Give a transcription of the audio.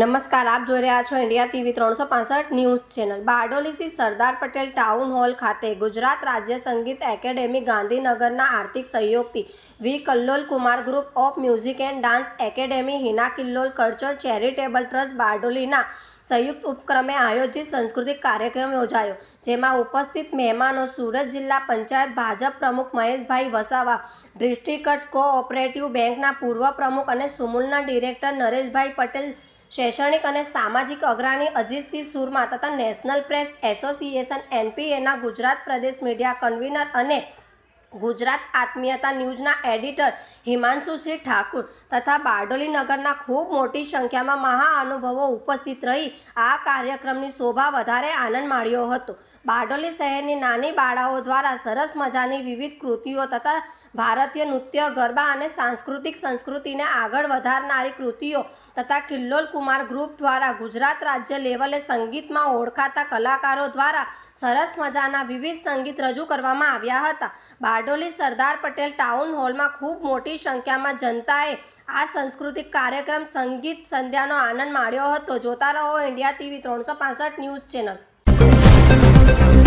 નમસ્કાર, આપ જોઈ રહ્યા છો India TV 365 news channel. Bardoli Sardar Patel town hall ખાતે ગુજરાત રાજ્ય સંગીત એકેડેમી ગાંધીનગરના આર્થિક સહયોગથી V Kallol Kumar group of music and dance academy Hina Killol culture charitable trust બારડોલીના સંયુક્ત ઉપક્રમે આયોજિત સાંસ્કૃતિક કાર્યક્રમ યોજાયો, જેમાં ઉપસ્થિત મહેમાનો સુરત જિલ્લા પંચાયત ભાજપ પ્રમુખ મહેશભાઈ વસાવા, ડિસ્ટ્રિક્ટ કોઓપરેટિવ બેંકના પૂર્વ પ્રમુખ અને સુમુલના ડિરેક્ટર નરેશભાઈ પટેલ, શૈક્ષણિક અને સામાજિક અગ્રણી અજીતસિંહ સુરમા તથા નેશનલ પ્રેસ એસોસિએશન NPAના ગુજરાત પ્રદેશ મીડિયા કન્વીનર અને ગુજરાત આત્મીયતા ન્યૂઝના એડિટર હિમાંશુસિંહ ઠાકુર તથા બારડોલી નગરના ખૂબ મોટી સંખ્યામાં મહાનુભાવો ઉપસ્થિત રહી આ કાર્યક્રમની શોભા વધારે આનંદ માણ્યો હતો। બારડોલી શહેરની નાની બાળાઓ દ્વારા સરસ મજાની વિવિધ કૃતિઓ તથા ભારતીય નૃત્ય, ગરબા અને સાંસ્કૃતિક સંસ્કૃતિને આગળ વધારનારી કૃતિઓ તથા કિલ્લોલ કુમાર ગ્રુપ દ્વારા ગુજરાત રાજ્ય લેવલે સંગીતમાં ઓળખાતા કલાકારો દ્વારા સરસ મજાના વિવિધ સંગીત રજૂ કરવામાં આવ્યા હતા। બારડોલી સરદાર પટેલ ટાઉન હોલમાં ખૂબ મોટી સંખ્યામાં જનતાએ આ સાંસ્કૃતિક કાર્યક્રમ સંગીત સંધ્યાનો આનંદ માણ્યો હતો। જોતા રહો ઇન્ડિયા ટીવી 365 ન્યૂઝ ચેનલ।